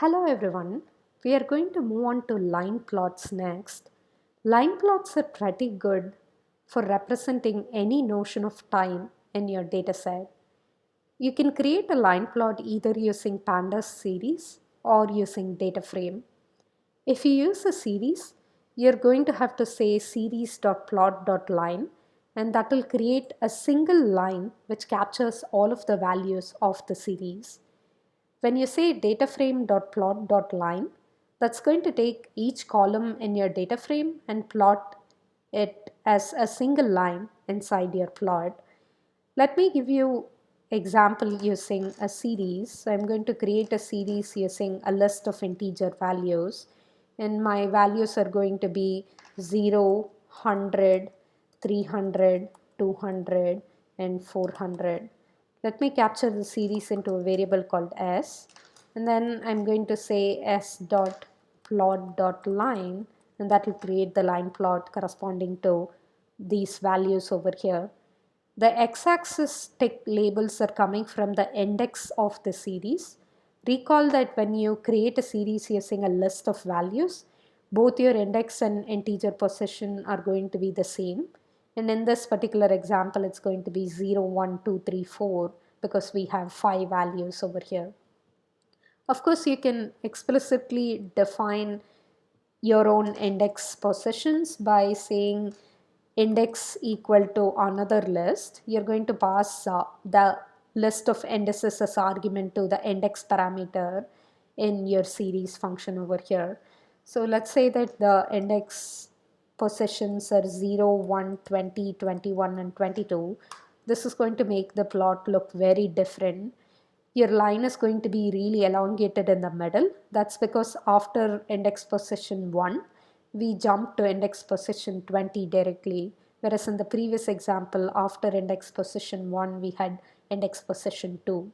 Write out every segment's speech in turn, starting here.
Hello everyone, we are going to move on to line plots next. Line plots are pretty good for representing any notion of time in your dataset. You can create a line plot either using pandas series or using data frame. If you use a series, you're going to have to say series.plot.line, and that will create a single line which captures all of the values of the series. When you say dataframe.plot.line, that's going to take each column in your data frame and plot it as a single line inside your plot. Let me give you example using a series. So I'm going to create a series using a list of integer values, and my values are going to be 0, 100, 300, 200, and 400. Let me capture the series into a variable called s, and then I'm going to say s.plot.line, and that will create the line plot corresponding to these values over here. The x-axis tick labels are coming from the index of the series. Recall that when you create a series using a list of values, both your index and integer position are going to be the same. And in this particular example, it's going to be 0, 1, 2, 3, 4 because we have 5 values over here. Of course, you can explicitly define your own index positions by saying index equal to another list. You're going to pass the list of indices as argument to the index parameter in your series function over here. So let's say that the index positions are 0, 1, 20, 21, and 22. This is going to make the plot look very different. Your line is going to be really elongated in the middle. That's because after index position 1, we jump to index position 20 directly. Whereas in the previous example, after index position 1, we had index position 2.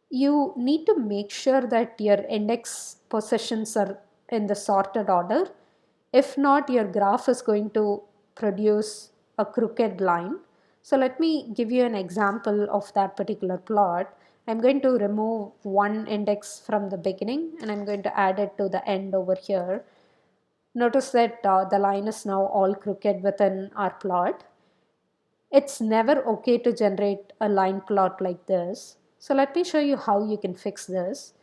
You need to make sure that your index positions are in the sorted order. If not, your graph is going to produce a crooked line. So let me give you an example of that particular plot. I'm going to remove one index from the beginning and I'm going to add it to the end over here. Notice that the line is now all crooked within our plot. It's never okay to generate a line plot like this. So let me show you how you can fix this.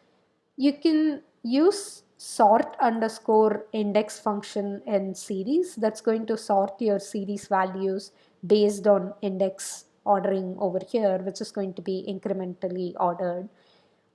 You can use sort underscore index function in series. That's going to sort your series values based on index ordering over here, which is going to be incrementally ordered.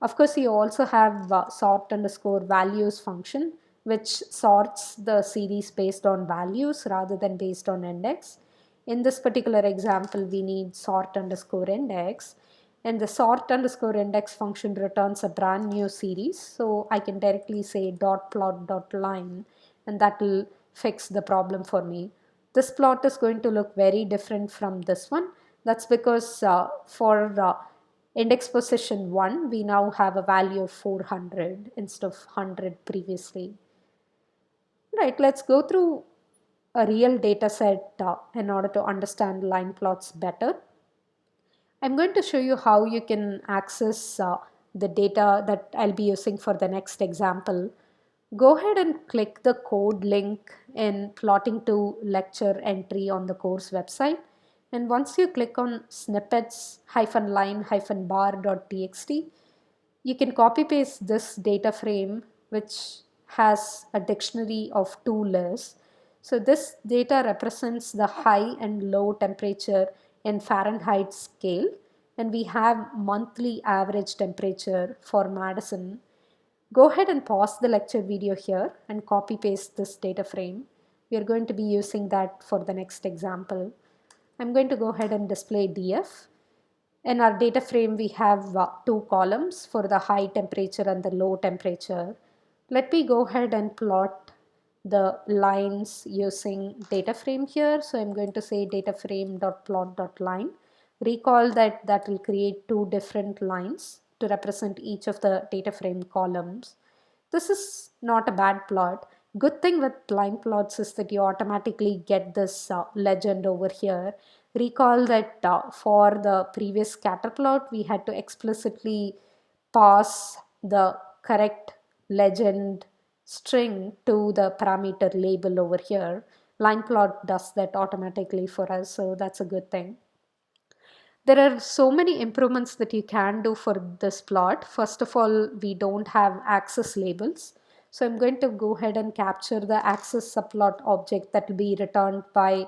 Of course, you also have sort underscore values function, which sorts the series based on values rather than based on index. In this particular example, we need sort underscore index, and the sort underscore index function returns a brand new series. So I can directly say dot plot dot line, and that will fix the problem for me. This plot is going to look very different from this one. That's because for index position 1, we now have a value of 400 instead of 100 previously. Right, let's go through a real data set in order to understand line plots better. I'm going to show you how you can access the data that I'll be using for the next example. Go ahead and click the code link in plotting to lecture entry on the course website. And once you click on snippets line bar.txt, you can copy paste this data frame, which has a dictionary of 2 lists. So this data represents the high and low temperature in Fahrenheit scale, and we have monthly average temperature for Madison. Go ahead and pause the lecture video here and copy paste this data frame. We are going to be using that for the next example. I'm going to go ahead and display DF. In our data frame, we have 2 columns for the high temperature and the low temperature. Let me go ahead and plot the lines using data frame here. So I'm going to say data frame.plot.line. Recall that that will create 2 different lines to represent each of the data frame columns. This is not a bad plot. Good thing with line plots is that you automatically get this legend over here. Recall that for the previous scatter plot, we had to explicitly pass the correct legend string to the parameter label over here. Line plot does that automatically for us, so that's a good thing. There are so many improvements that you can do for this plot. First of all, we don't have axis labels. So I'm going to go ahead and capture the axis subplot object that will be returned by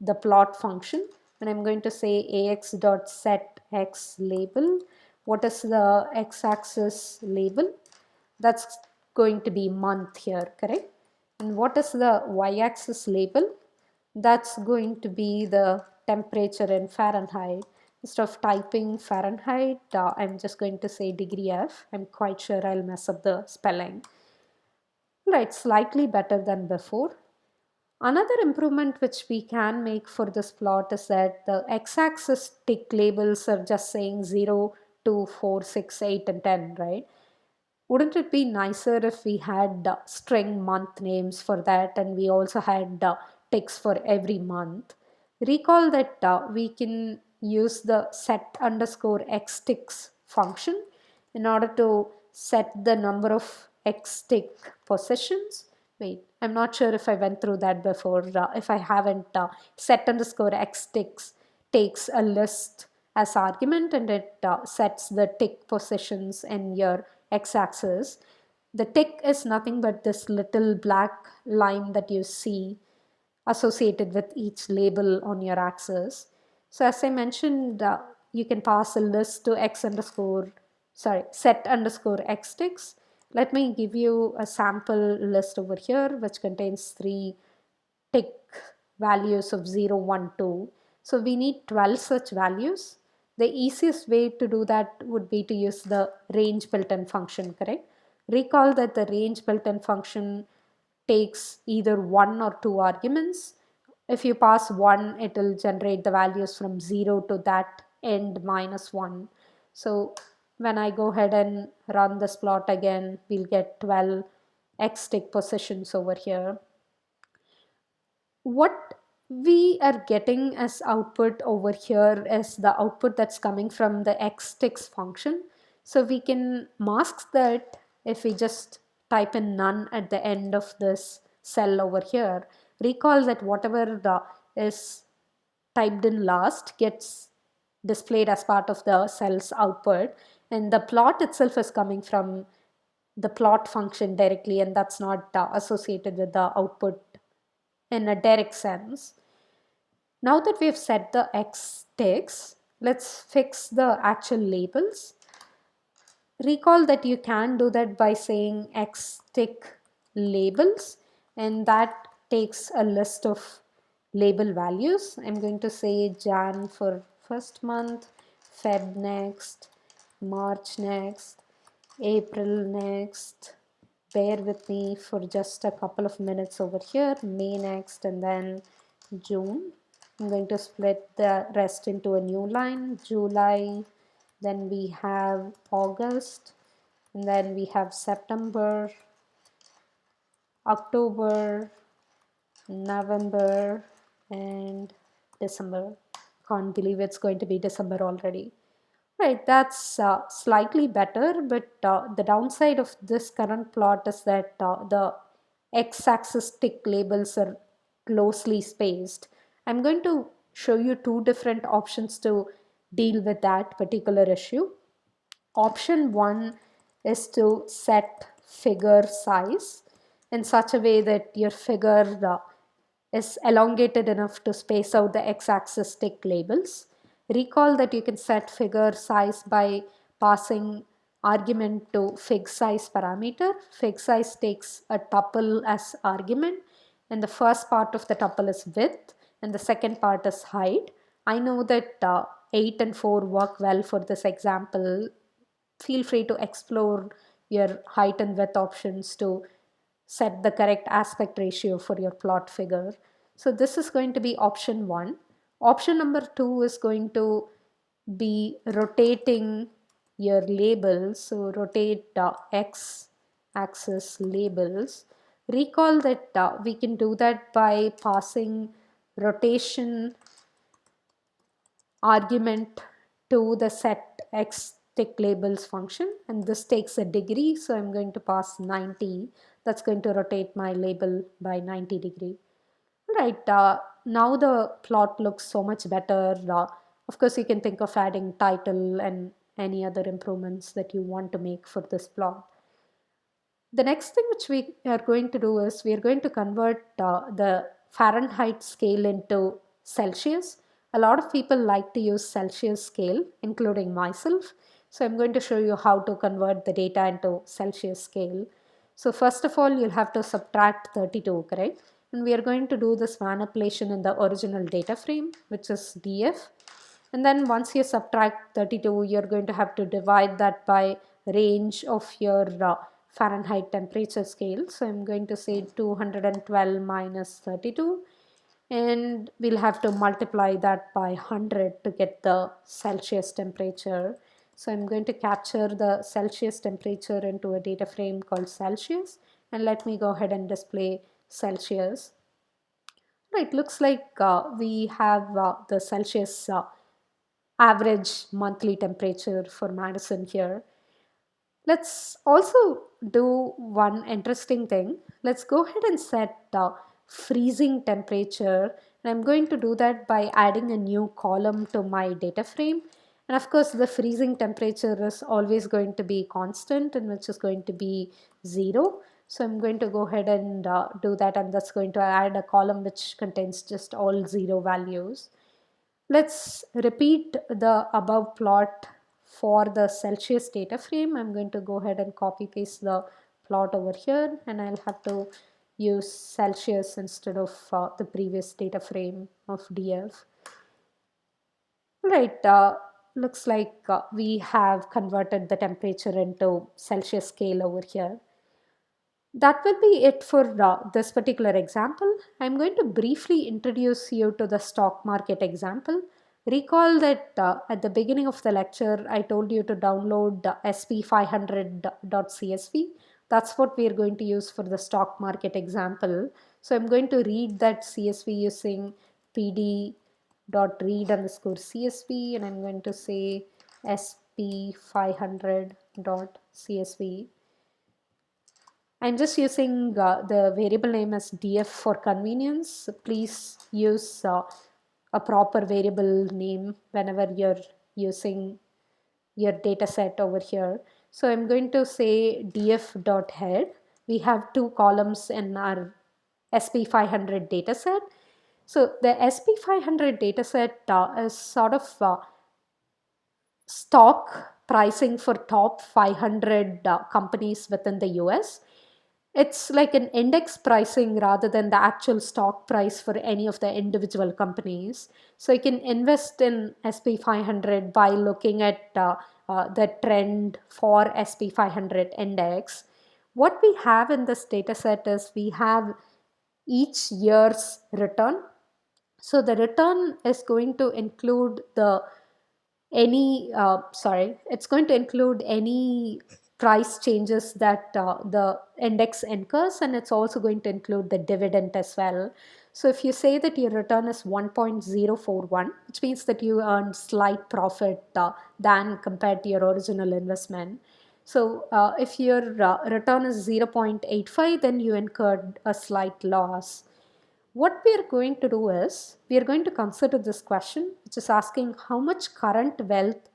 the plot function. And I'm going to say ax.set_x label. What is the x-axis label? That's going to be month here, correct? And what is the y-axis label? That's going to be the temperature in Fahrenheit. Instead of typing Fahrenheit, I'm just going to say degree F. I'm quite sure I'll mess up the spelling. Right, slightly better than before. Another improvement which we can make for this plot is that the x-axis tick labels are just saying 0, 2, 4, 6, 8, and 10, right? Wouldn't it be nicer if we had string month names for that, and we also had ticks for every month? Recall that we can use the set_x ticks function in order to set the number of x tick positions. Wait, I'm not sure if I went through that before. If I haven't, set_x ticks takes a list as argument, and it sets the tick positions in your x-axis. The tick is nothing but this little black line that you see associated with each label on your axis. So as I mentioned, you can pass a list to set_x ticks. Let me give you a sample list over here which contains 3 tick values of 0, 1, 2. So we need 12 such values. The easiest way to do that would be to use the range built-in function, correct? Recall that the range built-in function takes either 1 or 2 arguments. If you pass 1, it will generate the values from 0 to that end minus 1. So when I go ahead and run this plot again, we'll get 12 x tick positions over here. What we are getting as output over here is the output that's coming from the xticks function. So we can mask that if we just type in none at the end of this cell over here. Recall that whatever is typed in last gets displayed as part of the cell's output, and the plot itself is coming from the plot function directly, and that's not associated with the output in a direct sense. Now that we've set the x ticks, let's fix the actual labels. Recall that you can do that by saying x tick labels, and that takes a list of label values. I'm going to say Jan for first month, Feb next, March next, April next. Bear with me for just a couple of minutes over here. May next, and then June. I'm going to split the rest into a new line. July, then we have August, and then we have September, October, November, and December. Can't believe it's going to be December already. Right, that's slightly better, but the downside of this current plot is that the x-axis tick labels are closely spaced. I'm going to show you 2 different options to deal with that particular issue. Option 1 is to set figure size in such a way that your figure is elongated enough to space out the x-axis tick labels. Recall that you can set figure size by passing argument to fig size parameter. Fig size takes a tuple as argument, and the first part of the tuple is width and the second part is height. I know that 8 and 4 work well for this example. Feel free to explore your height and width options to set the correct aspect ratio for your plot figure. So this is going to be option 1. Option number 2 is going to be rotating your labels. So rotate x axis labels. Recall that we can do that by passing rotation argument to the set x tick labels function, and this takes a degree, so I'm going to pass 90. That's going to rotate my label by 90 degree. Right, now the plot looks so much better. Of course, you can think of adding title and any other improvements that you want to make for this plot. The next thing which we are going to do is we are going to convert the Fahrenheit scale into Celsius. A lot of people like to use Celsius scale, including myself. So I'm going to show you how to convert the data into Celsius scale. So first of all, you'll have to subtract 32, correct? And we are going to do this manipulation in the original data frame, which is df. And then once you subtract 32, you're going to have to divide that by range of your Fahrenheit temperature scale. So I'm going to say 212 minus 32, and we'll have to multiply that by 100 to get the Celsius temperature. So I'm going to capture the Celsius temperature into a data frame called Celsius, and let me go ahead and display Celsius. Right, looks like we have the Celsius average monthly temperature for Madison here. Let's also do one interesting thing. Let's go ahead and set freezing temperature. And I'm going to do that by adding a new column to my data frame. And of course, the freezing temperature is always going to be constant, and which is going to be 0. So I'm going to go ahead and do that, and that's going to add a column which contains just all 0 values. Let's repeat the above plot for the Celsius data frame. I'm going to go ahead and copy paste the plot over here, and I'll have to use Celsius instead of the previous data frame of DF. Right, looks like we have converted the temperature into Celsius scale over here. That will be it for this particular example. I'm going to briefly introduce you to the stock market example. Recall that at the beginning of the lecture, I told you to download sp500.csv. That's what we are going to use for the stock market example. So I'm going to read that CSV using pd.read_csv, and I'm going to say sp500.csv. I'm just using the variable name as df for convenience. Please use a proper variable name whenever you're using your data set over here. So I'm going to say df.head. We have 2 columns in our SP500 dataset. So the SP500 dataset is sort of stock pricing for top 500 companies within the US. It's like an index pricing rather than the actual stock price for any of the individual companies. So you can invest in SP500 by looking at the trend for SP500 index. What we have in this data set is we have each year's return. So the return is going to include it's going to include any price changes that the index incurs, and it's also going to include the dividend as well. So if you say that your return is 1.041, which means that you earn slight profit than compared to your original investment. So if your return is 0.85, then you incurred a slight loss. What we are going to do is, we are going to consider this question, which is asking how much current wealth,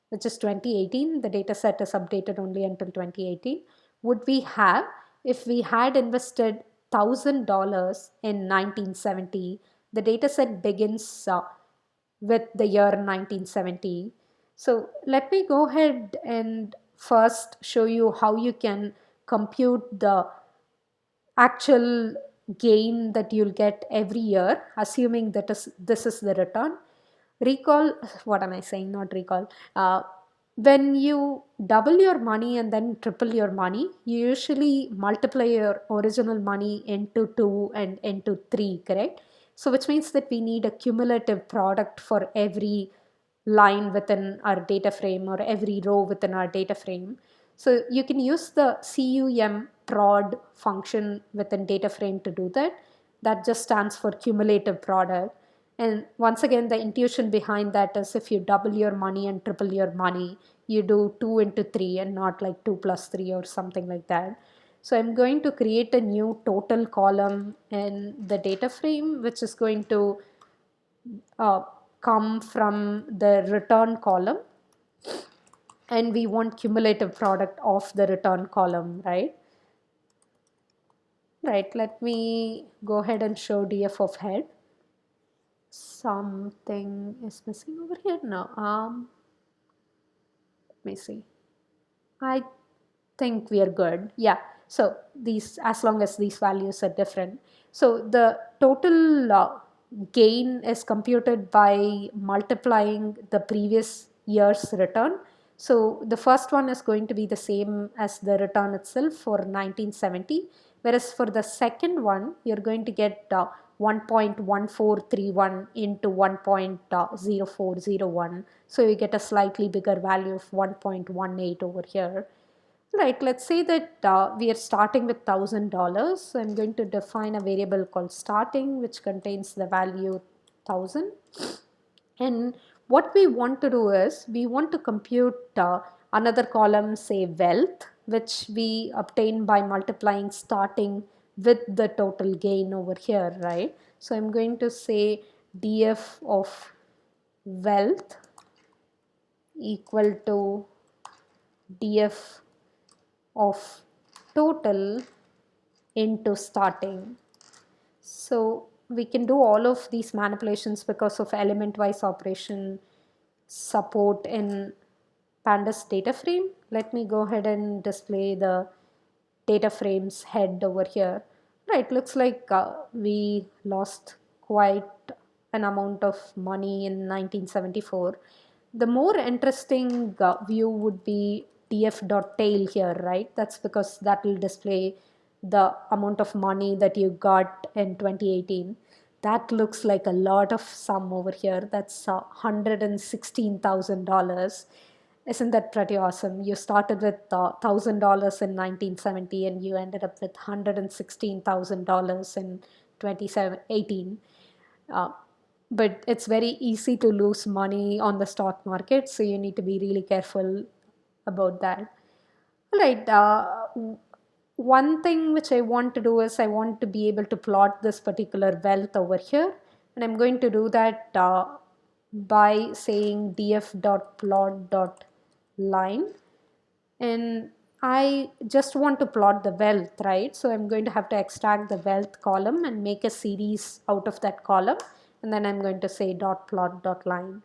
which is 2018, the data set is updated only until 2018, would we have if we had invested $1,000 in 1970. The data set begins with the year 1970. So let me go ahead and first show you how you can compute the actual gain that you'll get every year, assuming that this is the return. Recall, what am I saying? Not recall. When you double your money and then triple your money, you usually multiply your original money into 2 and into 3, correct? So which means that we need a cumulative product for every line within our data frame or every row within our data frame. So you can use the cum prod function within data frame to do that. That just stands for cumulative product. And once again, the intuition behind that is if you double your money and triple your money, you do 2 into 3 and not like 2 plus 3 or something like that. So I'm going to create a new total column in the data frame, which is going to uh, come from the return column. And we want cumulative product of the return column, right? Right, let me go ahead and show df of head. Something is missing over here now. Let me see. I think we are good. Yeah. So these, as long as these values are different. So the total gain is computed by multiplying the previous year's return. So the first one is going to be the same as the return itself for 1970. Whereas for the second one, you're going to get 1.1431 into 1.0401. So you get a slightly bigger value of 1.18 over here. Right, let's say that we are starting with $1,000. So I'm going to define a variable called starting, which contains the value 1000. And what we want to do is we want to compute another column, say wealth, which we obtain by multiplying starting with the total gain over here, right? So I'm going to say df of wealth equal to df of total into starting. So we can do all of these manipulations because of element wise operation support in pandas data frame. Let me go ahead and display the data frames head over here. Right, looks like we lost quite an amount of money in 1974. The more interesting view would be df.tail here, right? That's because that will display the amount of money that you got in 2018. That looks like a lot of sum over here. That's $116,000. Isn't that pretty awesome? You started with $1,000 in 1970 and you ended up with $116,000 in 2018. Uh, but it's very easy to lose money on the stock market, so you need to be really careful about that. All right. One thing which I want to do is I want to be able to plot this particular wealth over here, and I'm going to do that by saying df.plot.line. And I just want to plot the wealth, right? So I'm going to have to extract the wealth column and make a series out of that column, and then I'm going to say dot plot dot line.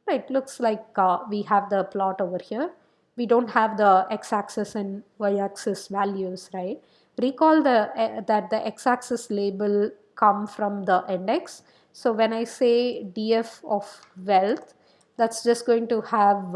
Right, looks like we have the plot over here. We don't have the x-axis and y-axis values, right? Recall that the x-axis label come from the index. So when I say df of wealth, that's just going to have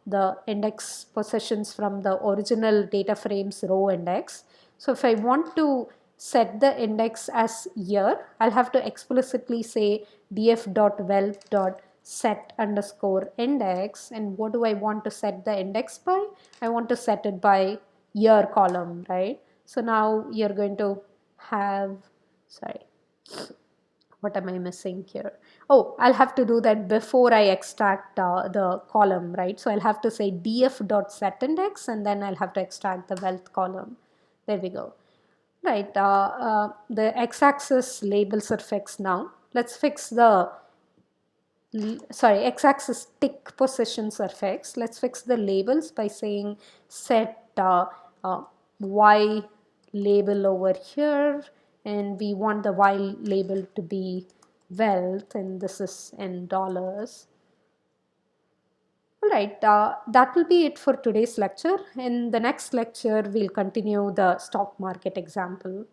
the index positions from the original data frames row index. So if I want to set the index as year, I'll have to explicitly say df.wealth.set underscore index. And what do I want to set the index by? I want to set it by year column, right? So now you're going to have, sorry, what am I missing here? Oh, I'll have to do that before I extract the column, right? So I'll have to say df.setIndex and then I'll have to extract the wealth column. There we go. Right, the x-axis labels are fixed now. Let's fix the, sorry, x-axis tick positions are fixed. Let's fix the labels by saying set y label over here, and we want the y label to be wealth, and this is in dollars. All right, that will be it for today's lecture. In the next lecture, we'll continue the stock market example.